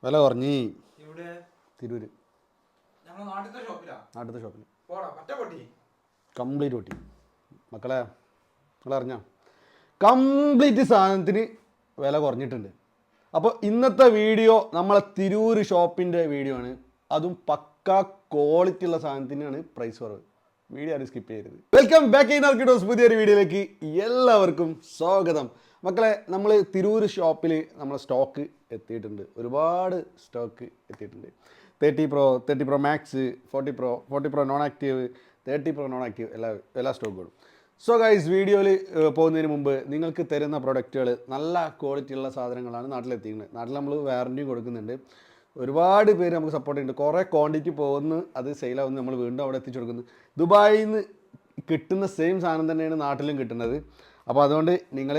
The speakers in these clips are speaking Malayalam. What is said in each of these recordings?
വില കുറഞ്ഞി തിരൂര് നാട്ടിലത്തെ ഷോപ്പിൽ കംപ്ലീറ്റ് പൊട്ടി. മക്കളെ നിങ്ങളറിഞ്ഞോ കംപ്ലീറ്റ് സാധനത്തിന് വില കുറഞ്ഞിട്ടുണ്ട്. അപ്പോൾ ഇന്നത്തെ വീഡിയോ നമ്മളെ തിരൂര് ഷോപ്പിൻ്റെ വീഡിയോ ആണ്. അതും പക്കാ ക്വാളിറ്റി ഉള്ള സാധനത്തിനാണ് പ്രൈസ് കുറവ്. വീഡിയോ ആരും സ്കിപ്പ് ചെയ്യരുത്. വെൽക്കം ബാക്ക് ഇൻ ആർക്കിഡോസ് പുതിയൊരു വീഡിയോയിലേക്ക് എല്ലാവർക്കും സ്വാഗതം. മക്കളെ, നമ്മൾ തിരൂര് ഷോപ്പിൽ നമ്മളെ സ്റ്റോക്ക് എത്തിയിട്ടുണ്ട്. ഒരുപാട് സ്റ്റോക്ക് എത്തിയിട്ടുണ്ട്. 30 Pro max, 40 Pro non active, 30 Pro non active എല്ലാ സ്റ്റോക്കുകളും. സോ ഗൈസ്, വീഡിയോയിൽ പോകുന്നതിന് മുമ്പ് നിങ്ങൾക്ക് തരുന്ന പ്രൊഡക്റ്റുകൾ നല്ല ക്വാളിറ്റി ഉള്ള സാധനങ്ങളാണ് നാട്ടിലെത്തിക്കുന്നത്. നാട്ടിൽ നമ്മൾ വാറൻറ്റിയും കൊടുക്കുന്നുണ്ട്. ഒരുപാട് പേര് നമുക്ക് സപ്പോർട്ട് ചെയ്യുന്നുണ്ട്. കുറേ ക്വാണ്ടിറ്റി പോകുന്നു, അത് സെയിലാവുന്നു, നമ്മൾ വീണ്ടും അവിടെ എത്തിച്ചു കൊടുക്കുന്നു. ദുബായിൽ നിന്ന് കിട്ടുന്ന സെയിം സാധനം തന്നെയാണ് നാട്ടിലും കിട്ടുന്നത്. അപ്പോൾ അതുകൊണ്ട് നിങ്ങൾ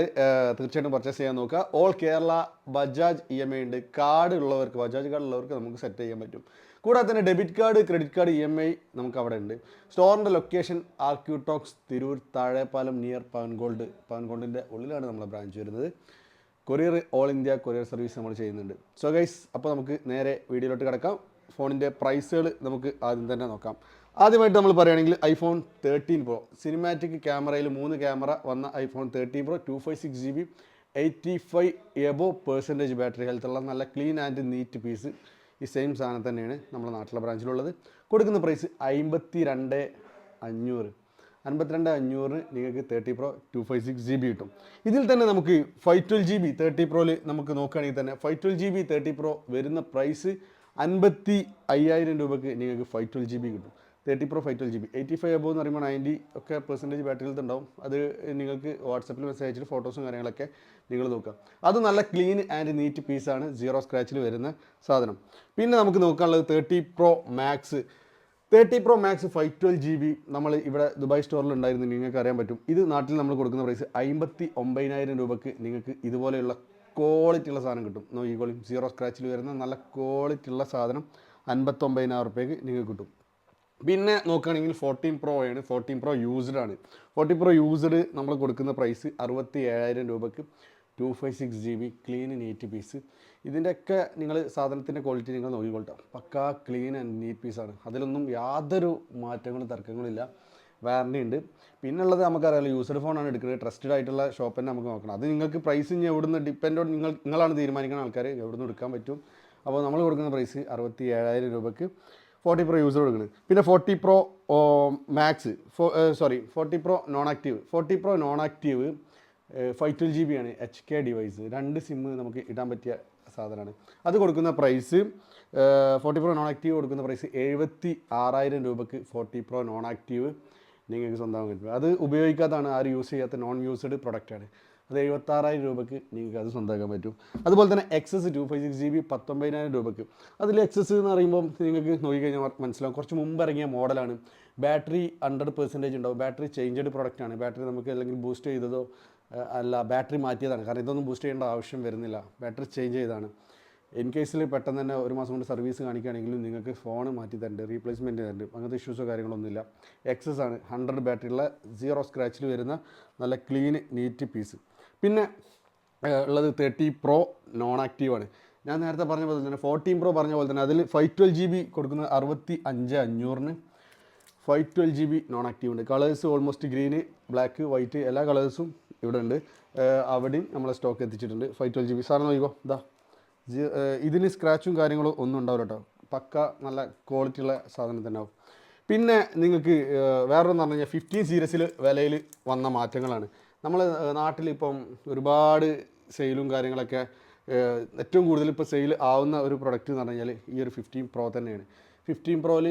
തീർച്ചയായിട്ടും പർച്ചേസ് ചെയ്യാൻ നോക്കുക. ഓൾ കേരള ബജാജ് EMI ഉണ്ട്. കാർഡ് ഉള്ളവർക്ക്, ബജാജ് കാർഡ് ഉള്ളവർക്ക് നമുക്ക് സെറ്റ് ചെയ്യാൻ പറ്റും. കൂടാതെ തന്നെ debit card, credit card EMI നമുക്ക് അവിടെ ഉണ്ട്. സ്റ്റോറിൻ്റെ ലൊക്കേഷൻ ആർക്യൂടോക്സ് തിരൂർ, താഴെപ്പാലം നിയർ പവൻഗോൾഡിൻ്റെ ഉള്ളിലാണ് നമ്മളെ ബ്രാഞ്ച് വരുന്നത്. Courier all India courier service നമ്മൾ ചെയ്യുന്നുണ്ട്. സോ ഗൈസ്, അപ്പോൾ നമുക്ക് നേരെ വീഡിയോയിലോട്ട് കിടക്കാം. ഫോണിൻ്റെ പ്രൈസുകൾ നമുക്ക് ആദ്യം തന്നെ നോക്കാം. ആദ്യമായിട്ട് നമ്മൾ പറയുകയാണെങ്കിൽ iPhone 13 Pro സിനിമാറ്റിക് ക്യാമറയിൽ 3 ക്യാമറ വന്ന iPhone 13 Pro 256GB 85% ബാറ്ററി ഹെൽത്തുള്ള നല്ല ക്ലീൻ ആൻഡ് നീറ്റ് പീസ്. ഈ സെയിം സാധനം തന്നെയാണ് നമ്മുടെ നാട്ടിലെ ബ്രാഞ്ചിലുള്ളത്. കൊടുക്കുന്ന പ്രൈസ് 52,500 നിങ്ങൾക്ക് 30 Pro 256GB കിട്ടും. ഇതിൽ തന്നെ നമുക്ക് 512GB 30 Proയിൽ നമുക്ക് നോക്കുകയാണെങ്കിൽ തന്നെ 512GB 30 Pro വരുന്ന പ്രൈസ് 55,000 രൂപയ്ക്ക് നിങ്ങൾക്ക് 512GB കിട്ടും. 30 Pro 512GB 85 above എന്ന് പറയുമ്പോൾ 90% ബാറ്ററി ഹെൽത്ത് ഉണ്ടാവും. അത് നിങ്ങൾക്ക് വാട്സപ്പിൽ മെസ്സേജ് അയച്ചിട്ട് ഫോട്ടോസും കാര്യങ്ങളൊക്കെ നിങ്ങൾ നോക്കുക. അത് നല്ല ക്ലീൻ ആൻഡ് നീറ്റ് പീസാണ്, 0 സ്ക്രാച്ചിൽ വരുന്ന സാധനം. പിന്നെ നമുക്ക് നോക്കാനുള്ളത് 30 Pro max. 30 Pro max 512GB നമ്മൾ ഇവിടെ ദുബായ് സ്റ്റോറിൽ ഉണ്ടായിരുന്നു, നിങ്ങൾക്ക് അറിയാൻ പറ്റും. ഇത് നാട്ടിൽ നമ്മൾ കൊടുക്കുന്ന പ്രൈസ് 59,000 രൂപയ്ക്ക് നിങ്ങൾക്ക് ഇതുപോലെയുള്ള ക്വാളിറ്റി ഉള്ള സാധനം കിട്ടും. ഈ 0 സ്ക്രാച്ചിൽ വരുന്ന നല്ല ക്വാളിറ്റി ഉള്ള സാധനം 59,000 രൂപയ്ക്ക് നിങ്ങൾക്ക് കിട്ടും. പിന്നെ നോക്കുകയാണെങ്കിൽ 14 Pro ആണ്. 14 Pro യൂസ്ഡ് ആണ്. 14 Pro യൂസ്ഡ് നമ്മൾ കൊടുക്കുന്ന പ്രൈസ് 67,000 രൂപയ്ക്ക് 256GB ക്ലീൻ നീറ്റ് പീസ്. ഇതിൻ്റെയൊക്കെ നിങ്ങൾ സാധനത്തിൻ്റെ ക്വാളിറ്റി നിങ്ങൾ നോക്കിക്കൊള്ളാം. പക്കാ ക്ലീൻ ആൻഡ് നീറ്റ് പീസാണ്. അതിലൊന്നും യാതൊരു മാറ്റങ്ങളും തർക്കങ്ങളില്ല. വാറൻറ്റി ഉണ്ട്. പിന്നുള്ളത് നമുക്കറിയാമല്ലോ, യൂസ്ഡ് ഫോണാണ് എടുക്കുന്നത്. ട്രസ്റ്റഡ് ആയിട്ടുള്ള ഷോപ്പ് തന്നെ നമുക്ക് നോക്കണം. അത് നിങ്ങൾക്ക് പ്രൈസ് ഇനി എവിടുന്ന് ഡിപ്പെൻഡ് ഓൺ നിങ്ങളാണ് തീരുമാനിക്കുന്ന ആൾക്കാർ എവിടുന്ന് എടുക്കാൻ പറ്റും. അപ്പോൾ നമ്മൾ കൊടുക്കുന്ന പ്രൈസ് 67,000 രൂപയ്ക്ക് 40 Pro യൂസർ കൊടുക്കുന്നത്. പിന്നെ 40 Pro max 40 Pro non active. 40 Pro non active 512GB ആണ്. HK ഡിവൈസ്, 2 സിം നമുക്ക് ഇടാൻ പറ്റിയ സാധനമാണ്. അത് കൊടുക്കുന്ന പ്രൈസ് 40 Pro നോൺ ആക്റ്റീവ് കൊടുക്കുന്ന പ്രൈസ് 76,000 രൂപയ്ക്ക് 40 Pro നോൺ ആക്റ്റീവ് നിങ്ങൾക്ക് സ്വന്തമാക്കാൻ പറ്റും. അത് ഉപയോഗിക്കാത്തതാണ്, ആരും യൂസ് ചെയ്യാത്ത നോൺ യൂസ്ഡ് പ്രൊഡക്റ്റാണ്. അത് 76,000 രൂപയ്ക്ക് നിങ്ങൾക്ക് അത് സ്വന്തമാക്കാൻ പറ്റും. അതുപോലെ തന്നെ XS 256GB 19,000 രൂപയ്ക്ക്. അതിൽ XS എന്ന് പറയുമ്പോൾ നിങ്ങൾക്ക് നോക്കിക്കഴിഞ്ഞാൽ മനസ്സിലാവും, കുറച്ച് മുമ്പ് ഇറങ്ങിയ മോഡലാണ്. ബാറ്ററി 100% ഉണ്ടാവും. ബാറ്ററി ചേഞ്ച്ഡ് പ്രൊഡക്റ്റാണ്. ബാറ്ററി നമുക്ക് അല്ലെങ്കിൽ ബൂസ്റ്റ് ചെയ്തതോ അല്ല, ബാറ്ററി മാറ്റിയതാണ്. കാരണം ഇതൊന്നും ബൂസ്റ്റ് ചെയ്യേണ്ട ആവശ്യം വരുന്നില്ല, ബാറ്ററി ചേഞ്ച് ചെയ്തതാണ്. ഇൻ കേസിൽ പെട്ടെന്ന് തന്നെ 1 മാസം കൊണ്ട് സർവീസ് കാണിക്കുകയാണെങ്കിലും നിങ്ങൾക്ക് ഫോൺ മാറ്റി തരുന്നുണ്ട്, റീപ്ലേസ്മെൻറ്റ് തരുന്നുണ്ട്. അങ്ങനത്തെ ഇഷ്യൂസോ കാര്യങ്ങളൊന്നുമില്ല. XS ആണ്. 100 ബാറ്ററിയുള്ള 0 സ്ക്രാച്ചിൽ വരുന്ന നല്ല ക്ലീൻ നീറ്റ് പീസ്. പിന്നെ ഉള്ളത് 30 Pro നോൺ ആക്റ്റീവാണ്. ഞാൻ നേരത്തെ പറഞ്ഞ പോലെ തന്നെ 14 Pro പറഞ്ഞ പോലെ തന്നെ അതിൽ 512GB കൊടുക്കുന്നത് 65,500 512GB നോൺ ആക്റ്റീവ് ഉണ്ട്. Colours almost green, black, white എല്ലാ കളേഴ്സും ഇവിടെ ഉണ്ട്. അവിടെയും നമ്മളെ സ്റ്റോക്ക് എത്തിച്ചിട്ടുണ്ട്. 512GB സാധനം നോക്കിക്കോ. ഇതിന് സ്ക്രാച്ചും കാര്യങ്ങളും ഒന്നും ഉണ്ടാവില്ല കേട്ടോ. പക്ക നല്ല ക്വാളിറ്റി ഉള്ള സാധനം തന്നെ ആവും. പിന്നെ നിങ്ങൾക്ക് വേറൊന്ന് പറഞ്ഞു കഴിഞ്ഞാൽ 15 സീരീസിൽ വിലയിൽ വന്ന മാറ്റങ്ങളാണ്. നമ്മൾ നാട്ടിലിപ്പം ഒരുപാട് സെയിലും കാര്യങ്ങളൊക്കെ, ഏറ്റവും കൂടുതൽ ഇപ്പോൾ സെയിൽ ആവുന്ന ഒരു പ്രൊഡക്റ്റ് എന്ന് പറഞ്ഞു കഴിഞ്ഞാൽ ഈ ഒരു 15 Pro തന്നെയാണ്. 15 Proയിൽ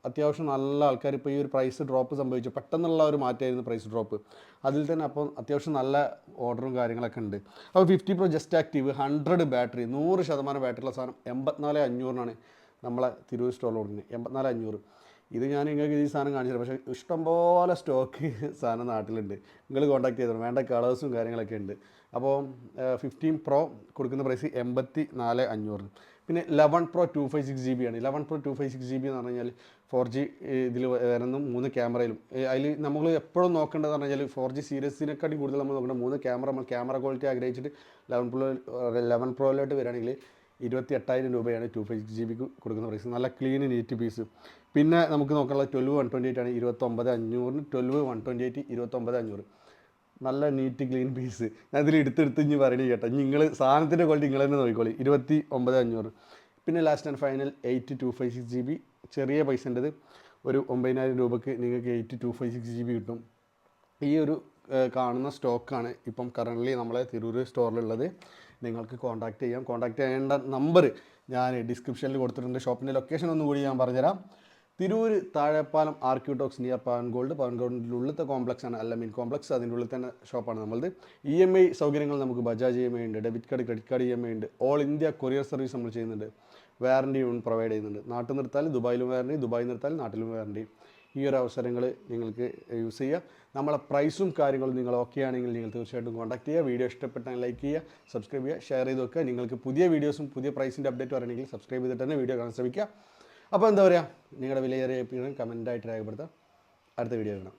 അത്യാവശ്യം നല്ല ആൾക്കാർ ഇപ്പോൾ ഈ ഒരു പ്രൈസ് ഡ്രോപ്പ് സംഭവിച്ചു, പെട്ടെന്നുള്ള ഒരു മാറ്റമായിരുന്നു പ്രൈസ് ഡ്രോപ്പ്. അതിൽ തന്നെ അപ്പോൾ അത്യാവശ്യം നല്ല ഓർഡറും കാര്യങ്ങളൊക്കെ ഉണ്ട്. അപ്പോൾ 50 Pro ജസ്റ്റ് ആക്റ്റീവ് 100 ബാറ്ററി 100% ബാറ്ററിയുള്ള സാധനം 84,500 നമ്മളെ തിരൂർ സ്റ്റോറിൽ കൊടുക്കുന്നത്. 84,500. ഇത് ഞാൻ നിങ്ങൾക്ക് ഈ സാധനം കാണിച്ചു തരാം. പക്ഷേ ഇഷ്ടംപോലെ സ്റ്റോക്ക് സാധനം നാട്ടിലുണ്ട്. നിങ്ങൾ കോൺടാക്ട് ചെയ്തോ, വേണ്ട കളേഴ്സും കാര്യങ്ങളൊക്കെ ഉണ്ട്. അപ്പോൾ 15 Pro കൊടുക്കുന്ന പ്രൈസ് 84,500. പിന്നെ 11 Pro 256GB ആണ്. 11 Pro 256GB എന്ന് പറഞ്ഞു കഴിഞ്ഞാൽ 4G ഇതിൽ വരുന്ന 3 ക്യാമറയിലും അതിൽ നമ്മൾ എപ്പോഴും നോക്കേണ്ടതെന്ന് പറഞ്ഞു കഴിഞ്ഞാൽ 4G സീരീസിനെക്കാട്ടി കൂടുതൽ നമ്മൾ നോക്കേണ്ടത് 3 ക്യാമറ ക്വാളിറ്റി ആഗ്രഹിച്ചിട്ട് 11 പ്രോയിലോട്ട് വരികയാണെങ്കിൽ 28,000 രൂപയാണ് 256GB കൊടുക്കുന്ന പ്രൈസ്. നല്ല ക്ലീൻ നീറ്റ് പീസ്. പിന്നെ നമുക്ക് നോക്കാനുള്ള 12 128 ആണ് 29,500. 12 128 29,500. നല്ല നീറ്റ് ക്ലീൻ പീസ്. ഞാൻ ഇതിൽ എടുത്തെടുത്ത് ഇനി പറയണേ കേട്ടോ. നിങ്ങൾ സാധനത്തിൻ്റെ ക്വാളിറ്റി നിങ്ങൾ തന്നെ നോക്കിക്കോളി. 29,500. പിന്നെ ലാസ്റ്റ് ആൻഡ് ഫൈനൽ 8 256GB. ചെറിയ പൈസൻ്റെത് ഒരു 9,000 രൂപയ്ക്ക് നിങ്ങൾക്ക് 8 256GB കിട്ടും. ഈ ഒരു കാണുന്ന സ്റ്റോക്കാണ് ഇപ്പം കറൻ്റ്ലി നമ്മളെ തിരൂർ സ്റ്റോറിലുള്ളത്. നിങ്ങൾക്ക് കോൺടാക്റ്റ് ചെയ്യാം. കോൺടാക്റ്റ് ചെയ്യേണ്ട നമ്പർ ഞാൻ ഡിസ്ക്രിപ്ഷനിൽ കൊടുത്തിട്ടുണ്ട്. ഷോപ്പിൻ്റെ ലൊക്കേഷൻ ഒന്നുകൂടി ഞാൻ പറഞ്ഞുതരാം. തിരൂർ താഴെപ്പാലം ആർക്യൂടോക്സ് നിയർ പവൻഗോൾഡിൻ്റെ ഉള്ളിലത്തെ കോംപ്ലക്സ് ആണ് അല്ലമീൻ കോംപ്ലക്സ്. അതിൻ്റെ ഉള്ളിൽ തന്നെ ഷോപ്പാണ് നമ്മളത്. EMI സൗകര്യങ്ങൾ നമുക്ക് ബജാജ് EMI ഉണ്ട്, debit card credit card EMI ഉണ്ട്. ഓൾ ഇന്ത്യ കൊറിയർ സർവീസ് നമ്മൾ ചെയ്യുന്നുണ്ട്. വാറണ്ടി പ്രൊവൈഡ് ചെയ്യുന്നുണ്ട്. നാട്ടിൽ നിർത്താൽ ദുബായിലും വാറണ്ടി, ദുബായിൽ നിർത്താൽ നാട്ടിലും വാറണ്ടി. ഈ ഒരു അവസരങ്ങൾ നിങ്ങൾക്ക് യൂസ് ചെയ്യുക. നമ്മളെ പ്രൈസും കാര്യങ്ങളും നിങ്ങൾ ഓക്കെ ആണെങ്കിൽ നിങ്ങൾ തീർച്ചയായിട്ടും കോൺടാക്ട് ചെയ്യുക. വീഡിയോ ഇഷ്ടപ്പെട്ടാൽ ലൈക്ക് ചെയ്യുക, സബ്സ്ക്രൈബ് ചെയ്യുക, ഷെയർ ചെയ്ത് വെക്കുക. നിങ്ങൾക്ക് പുതിയ വീഡിയോസും പുതിയ പ്രൈസിൻ്റെ അപ്ഡേറ്റ് വരണമെങ്കിൽ സബ്സ്ക്രൈബ് ചെയ്തിട്ട് തന്നെ വീഡിയോ കാണാൻ ശ്രമിക്കുക. അപ്പോൾ എന്താ പറയുക, നിങ്ങളുടെ വിലയേറിയ കമൻറ്റായിട്ട് രേഖപ്പെടുത്താം. അടുത്ത വീഡിയോ കാണാം.